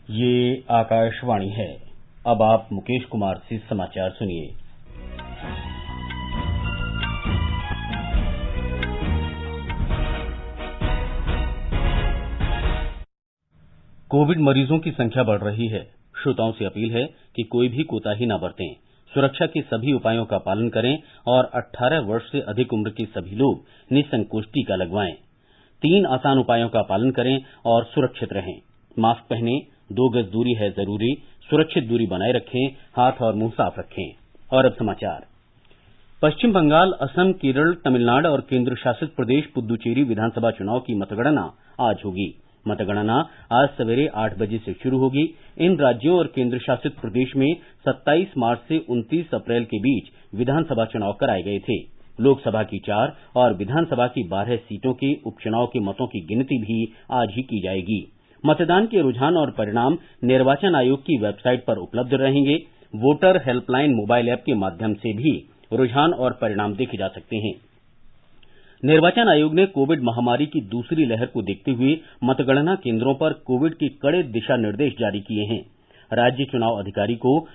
ये आकाशवाणी है। अब आप मुकेश कुमार से समाचार सुनिए। कोविड मरीजों की संख्या बढ़ रही है। श्रोताओं से अपील है कि कोई भी कोताही न बरतें, सुरक्षा के सभी उपायों का पालन करें और 18 वर्ष से अधिक उम्र के सभी लोग निसंकोच टीका लगवाएं। 3 आसान उपायों का पालन करें और सुरक्षित रहें। मास्क पहनें, 2 गज दूरी है जरूरी, सुरक्षित दूरी बनाए रखें, हाथ और मुंह साफ रखें। और अब समाचार। पश्चिम बंगाल, असम, केरल, तमिलनाडु और केंद्र शासित प्रदेश पुद्दुचेरी विधानसभा चुनाव की मतगणना आज होगी। मतगणना आज सवेरे 8 बजे से शुरू होगी। इन राज्यों और केंद्र शासित प्रदेश में 27 मार्च से 29 अप्रैल के बीच विधानसभा चुनाव कराए गए थे। लोकसभा की 4 और विधानसभा की 12 सीटों के उपचुनाव के मतों की गिनती भी आज ही की जाएगी। मतदान के रुझान और परिणाम निर्वाचन आयोग की वेबसाइट पर उपलब्ध रहेंगे। वोटर हेल्पलाइन मोबाइल ऐप के माध्यम से भी रुझान और परिणाम देखे जा सकते हैं। निर्वाचन आयोग ने कोविड महामारी की दूसरी लहर को देखते हुए मतगणना केंद्रों पर कोविड के कड़े दिशा निर्देश जारी किए हैं। राज्य चुनाव अधिकारी को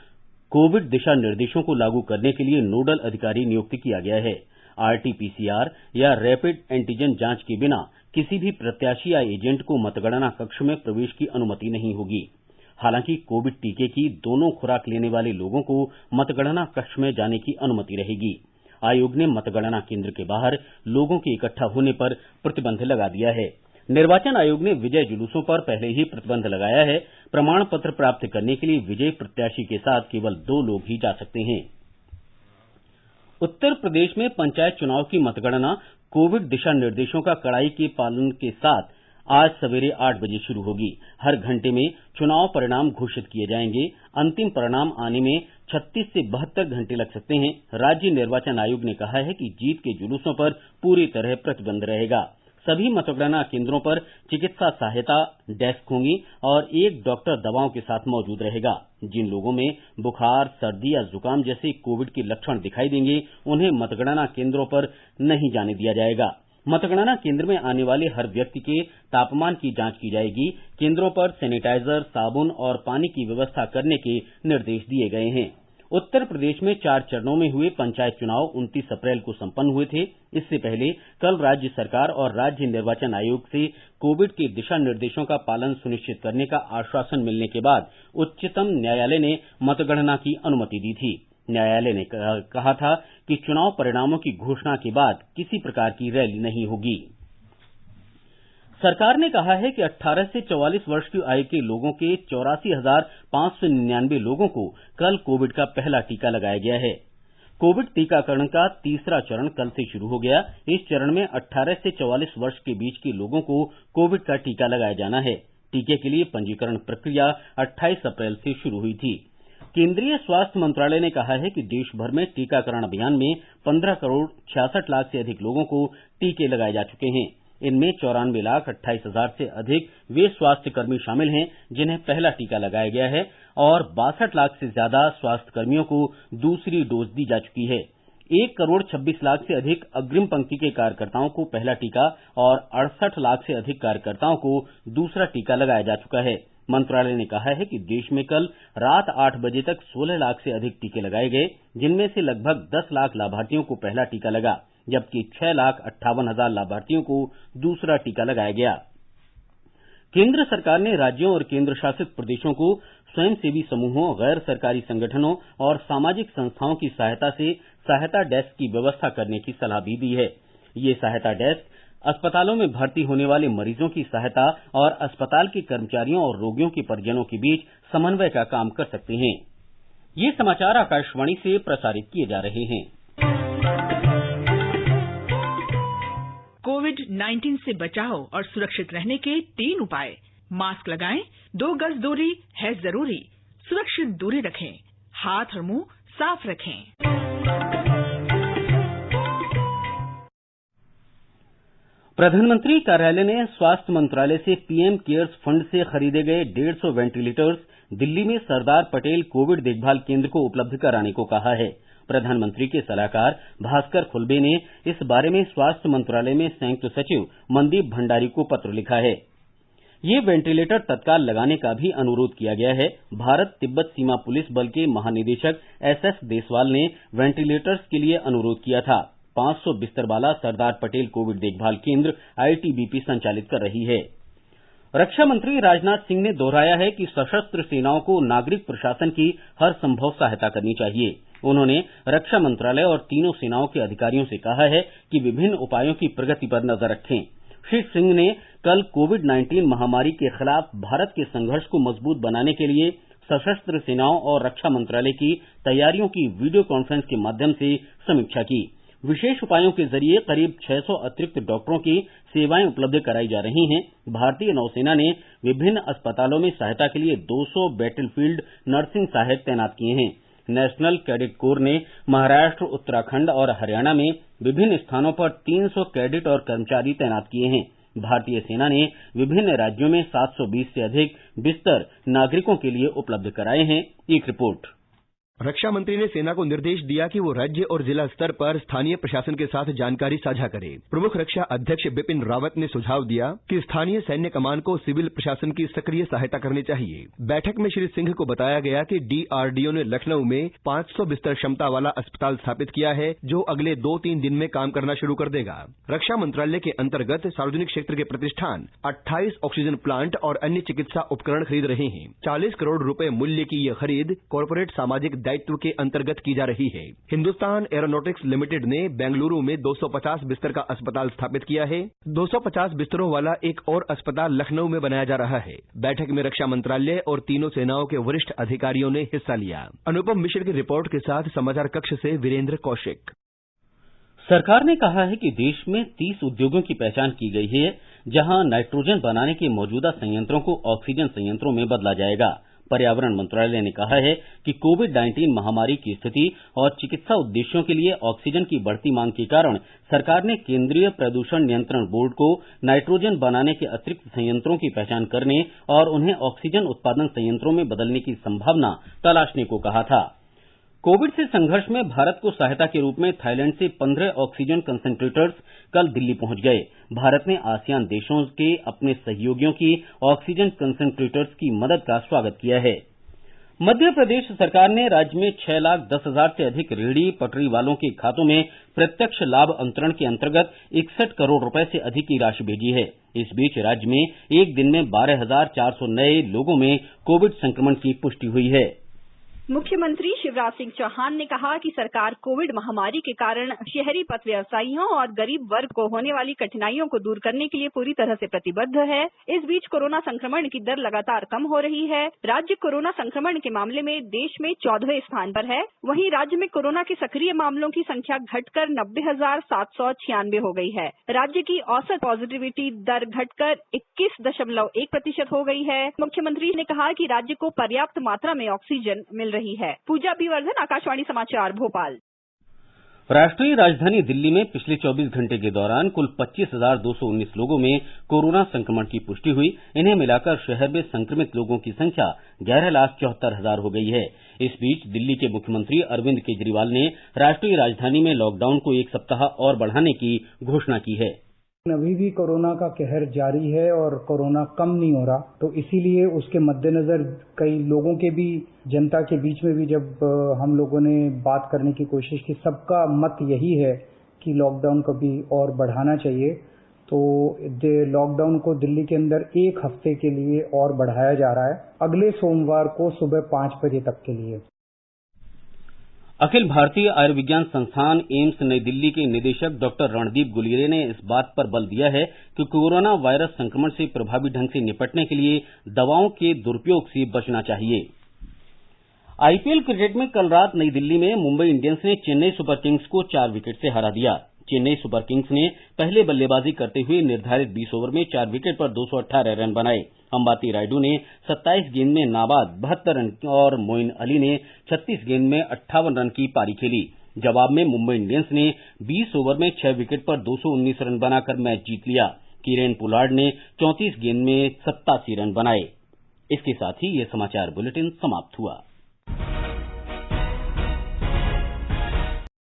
कोविड दिशा निर्देशों को लागू करने के लिए नोडल अधिकारी नियुक्त किया गया है। आरटी-पीसीआर या रैपिड एंटीजन जांच के बिना किसी भी प्रत्याशी या एजेंट को मतगणना कक्ष में प्रवेश की अनुमति नहीं होगी। हालांकि कोविड टीके की दोनों खुराक लेने वाले लोगों को मतगणना कक्ष में जाने की अनुमति रहेगी। आयोग ने मतगणना केंद्र के बाहर लोगों के इकट्ठा होने पर प्रतिबंध लगा दिया है। निर्वाचन आयोग ने विजय जुलूसों पर पहले ही प्रतिबंध लगाया है। प्रमाण पत्र प्राप्त करने के लिए विजयी प्रत्याशी के साथ केवल 2 लोग ही जा सकते हैं। उत्तर प्रदेश में पंचायत चुनाव की मतगणना कोविड दिशा निर्देशों का कड़ाई के पालन के साथ आज सवेरे 8 बजे शुरू होगी। हर घंटे में चुनाव परिणाम घोषित किए जाएंगे। अंतिम परिणाम आने में 36 से 72 घंटे लग सकते हैं। राज्य निर्वाचन आयोग ने कहा है कि जीत के जुलूसों पर पूरी तरह प्रतिबंध रहेगा। सभी मतगणना केंद्रों पर चिकित्सा सहायता डेस्क होंगी और एक डॉक्टर दवाओं के साथ मौजूद रहेगा। जिन लोगों में बुखार, सर्दी या जुकाम जैसे कोविड के लक्षण दिखाई देंगे, उन्हें मतगणना केंद्रों पर नहीं जाने दिया जाएगा। मतगणना केंद्र में आने वाले हर व्यक्ति के तापमान की जांच की जाएगी। केंद्रों पर सैनिटाइजर, साबुन और पानी की व्यवस्था करने के निर्देश दिए गए हैं। उत्तर प्रदेश में 4 चरणों में हुए पंचायत चुनाव 29 अप्रैल को संपन्न हुए थे। इससे पहले कल राज्य सरकार और राज्य निर्वाचन आयोग से कोविड के दिशा निर्देशों का पालन सुनिश्चित करने का आश्वासन मिलने के बाद उच्चतम न्यायालय ने मतगणना की अनुमति दी थी। न्यायालय ने कहा था कि चुनाव परिणामों की घोषणा के बाद किसी प्रकार की रैली नहीं होगी। सरकार ने कहा है कि 18 से 44 वर्ष की आयु के लोगों के 84,599 लोगों को कल कोविड का पहला टीका लगाया गया है। कोविड टीकाकरण का तीसरा चरण कल से शुरू हो गया। इस चरण में 18 से 44 वर्ष के बीच के लोगों को कोविड का टीका लगाया जाना है। टीके के लिए पंजीकरण प्रक्रिया 28 अप्रैल से शुरू हुई थी। केंद्रीय स्वास्थ्य मंत्रालय ने कहा है कि देश भर में टीकाकरण अभियान में 15 करोड़ 66 लाख से अधिक लोगों को टीके लगाए जा चुके हैं। इनमें 94,28,000 से अधिक वे स्वास्थ्य कर्मी शामिल हैं जिन्हें पहला टीका लगाया गया है और 62 लाख से ज्यादा स्वास्थ्य कर्मियों को दूसरी डोज दी जा चुकी है। 1 करोड़ 26 लाख से अधिक अग्रिम पंक्ति के कार्यकर्ताओं को पहला टीका और 68 लाख से अधिक कार्यकर्ताओं को दूसरा टीका लगाया जा चुका है। मंत्रालय ने कहा है कि देश में कल रात 8 बजे तक 16 लाख से अधिक टीके लगाए गए, जिनमें से लगभग 10 लाख लाभार्थियों को पहला टीका लगा, जबकि 6,58,000 लाभार्थियों को दूसरा टीका लगाया गया। केंद्र सरकार ने राज्यों और केंद्र शासित प्रदेशों को स्वयंसेवी समूहों, गैर सरकारी संगठनों और सामाजिक संस्थाओं की सहायता से सहायता डेस्क की व्यवस्था करने की सलाह भी दी है। ये सहायता डेस्क अस्पतालों में भर्ती होने वाले मरीजों की सहायता और अस्पताल के कर्मचारियों और रोगियों के परिजनों के बीच समन्वय का काम कर सकते हैं। ये समाचार आकाशवाणी से प्रसारित किए जा रहे हैं। कोविड-19 से बचाव और सुरक्षित रहने के 3 उपाय। मास्क लगाएं, 2 गज दूरी है जरूरी, सुरक्षित दूरी रखें, हाथ और मुंह साफ रखें। प्रधानमंत्री कार्यालय ने स्वास्थ्य मंत्रालय से पीएम केयर्स फंड से खरीदे गए 150 वेंटिलेटर्स दिल्ली में सरदार पटेल कोविड देखभाल केंद्र को उपलब्ध कराने को कहा है। प्रधानमंत्री के सलाहकार भास्कर खुल्बे ने इस बारे में स्वास्थ्य मंत्रालय में संयुक्त सचिव मनदीप भंडारी को पत्र लिखा है। ये वेंटिलेटर तत्काल लगाने का भी अनुरोध किया गया है। भारत तिब्बत सीमा पुलिस बल के महानिदेशक एसएस देसवाल ने वेंटिलेटर्स के लिए अनुरोध किया था। 500 बिस्तर वाला सरदार पटेल कोविड देखभाल केंद्र आईटीबीपी संचालित कर रही है। रक्षा मंत्री राजनाथ सिंह ने दोहराया है कि सशस्त्र सेनाओं को नागरिक प्रशासन की हर संभव सहायता करनी चाहिए। उन्होंने रक्षा मंत्रालय और तीनों सेनाओं के अधिकारियों से कहा है कि विभिन्न उपायों की प्रगति पर नजर रखें। श्री सिंह ने कल कोविड-19 महामारी के खिलाफ भारत के संघर्ष को मजबूत बनाने के लिए सशस्त्र सेनाओं और रक्षा मंत्रालय की तैयारियों की वीडियो कॉन्फ्रेंस के माध्यम से समीक्षा की। विशेष उपायों के जरिए करीब 600 अतिरिक्त डॉक्टरों की सेवाएं उपलब्ध कराई जा रही हैं। भारतीय नौसेना ने विभिन्न अस्पतालों में सहायता के लिए 200 बैटलफील्ड नर्सिंग सहायक तैनात किए हैं। नेशनल कैडेट कोर ने महाराष्ट्र, उत्तराखंड और हरियाणा में विभिन्न स्थानों पर 300 कैडेट और कर्मचारी तैनात किए हैं। भारतीय सेना ने विभिन्न राज्यों में 720 से अधिक बिस्तर नागरिकों के लिए उपलब्ध कराए हैं। एक रिपोर्ट। रक्षा मंत्री ने सेना को निर्देश दिया कि वो राज्य और जिला स्तर पर स्थानीय प्रशासन के साथ जानकारी साझा करे। प्रमुख रक्षा अध्यक्ष बिपिन रावत ने सुझाव दिया कि स्थानीय सैन्य कमान को सिविल प्रशासन की सक्रिय सहायता करनी चाहिए। बैठक में श्री सिंह को बताया गया कि डीआरडीओ ने लखनऊ में 500 बिस्तर क्षमता वाला अस्पताल स्थापित किया है, जो अगले 2-3 दिन में काम करना शुरू कर देगा। रक्षा मंत्रालय के अंतर्गत सार्वजनिक क्षेत्र के प्रतिष्ठान 28 ऑक्सीजन प्लांट और अन्य चिकित्सा उपकरण खरीद रहे हैं। 40 करोड़ रुपए मूल्य की यह खरीद कॉरपोरेट सामाजिक दायित्व के अंतर्गत की जा रही है। हिंदुस्तान एरोनॉटिक्स लिमिटेड ने बेंगलुरु में 250 बिस्तर का अस्पताल स्थापित किया है। 250 बिस्तरों वाला एक और अस्पताल लखनऊ में बनाया जा रहा है। बैठक में रक्षा मंत्रालय और तीनों सेनाओं के वरिष्ठ अधिकारियों ने हिस्सा लिया। अनुपम मिश्र की रिपोर्ट के साथ समाचार कक्ष से वीरेंद्र कौशिक। सरकार ने कहा है कि देश में 30 उद्योगों की पहचान की गई है, जहां नाइट्रोजन बनाने के मौजूदा संयंत्रों को ऑक्सीजन संयंत्रों में बदला जाएगा। पर्यावरण मंत्रालय ने कहा है कि कोविड-19 महामारी की स्थिति और चिकित्सा उद्देश्यों के लिए ऑक्सीजन की बढ़ती मांग के कारण सरकार ने केंद्रीय प्रदूषण नियंत्रण बोर्ड को नाइट्रोजन बनाने के अतिरिक्त संयंत्रों की पहचान करने और उन्हें ऑक्सीजन उत्पादन संयंत्रों में बदलने की संभावना तलाशने को कहा था। कोविड से संघर्ष में भारत को सहायता के रूप में थाईलैंड से 15 ऑक्सीजन कंसंट्रेटर्स कल दिल्ली पहुंच गए। भारत ने आसियान देशों के अपने सहयोगियों की ऑक्सीजन कंसंट्रेटर्स की मदद का स्वागत किया है। मध्य प्रदेश सरकार ने राज्य में 6,10,000 से अधिक रेहड़ी पटरी वालों के खातों में प्रत्यक्ष लाभ अंतरण के अंतर्गत 61 करोड़ रुपए से अधिक की राशि भेजी है। इस बीच राज्य में एक दिन में 12,400 नए लोगों में कोविड संक्रमण की पुष्टि हुई है। मुख्यमंत्री शिवराज सिंह चौहान ने कहा कि सरकार कोविड महामारी के कारण शहरी पथ व्यवसायियों और गरीब वर्ग को होने वाली कठिनाइयों को दूर करने के लिए पूरी तरह से प्रतिबद्ध है। इस बीच कोरोना संक्रमण की दर लगातार कम हो रही है। राज्य कोरोना संक्रमण के मामले में देश में 14वें स्थान पर है। वहीं राज्य में कोरोना के सक्रिय मामलों की संख्या घटकर 90,796 हो गई है। राज्य की औसत पॉजिटिविटी दर घटकर 21.1% हो गई है। मुख्यमंत्री ने कहा कि राज्य को पर्याप्त मात्रा में ऑक्सीजन मिल रही है। पूजा अभिवर्धन, आकाशवाणी समाचार, भोपाल। राष्ट्रीय राजधानी दिल्ली में पिछले 24 घंटे के दौरान कुल 25,219 लोगों में कोरोना संक्रमण की पुष्टि हुई। इन्हें मिलाकर शहर में संक्रमित लोगों की संख्या 11,74,000 हो गई है। इस बीच दिल्ली के मुख्यमंत्री अरविंद केजरीवाल ने राष्ट्रीय राजधानी में लॉकडाउन को 1 सप्ताह और बढ़ाने की घोषणा की है। अभी भी कोरोना का कहर जारी है और कोरोना कम नहीं हो रहा, तो इसीलिए उसके मद्देनजर कई लोगों के भी, जनता के बीच में भी जब हम लोगों ने बात करने की कोशिश की, सबका मत यही है कि लॉकडाउन को भी और बढ़ाना चाहिए। तो लॉकडाउन को दिल्ली के अंदर 1 हफ्ते के लिए और बढ़ाया जा रहा है, अगले सोमवार को सुबह 5 बजे तक के लिए। अखिल भारतीय आयुर्विज्ञान संस्थान एम्स नई दिल्ली के निदेशक डॉक्टर रणदीप गुलेरिया ने इस बात पर बल दिया है कि कोरोना वायरस संक्रमण से प्रभावी ढंग से निपटने के लिए दवाओं के दुरुपयोग से बचना चाहिए। आईपीएल क्रिकेट में कल रात नई दिल्ली में मुंबई इंडियंस ने चेन्नई सुपर किंग्स को 4 विकेट से हरा दिया। चेन्नई सुपर किंग्स ने पहले बल्लेबाजी करते हुए निर्धारित 20 ओवर में 4 विकेट पर 218 रन बनाए। अंबाती रायडू ने 27 गेंद में नाबाद 72 रन और मोइन अली ने 36 गेंद में 58 रन की पारी खेली। जवाब में मुंबई इंडियंस ने 20 ओवर में 6 विकेट पर 219 रन बनाकर मैच जीत लिया। किरेन पोलार्ड ने 34 गेंद में 87 रन बनाए। इसके साथ ही ये समाचार बुलेटिन समाप्त हुआ।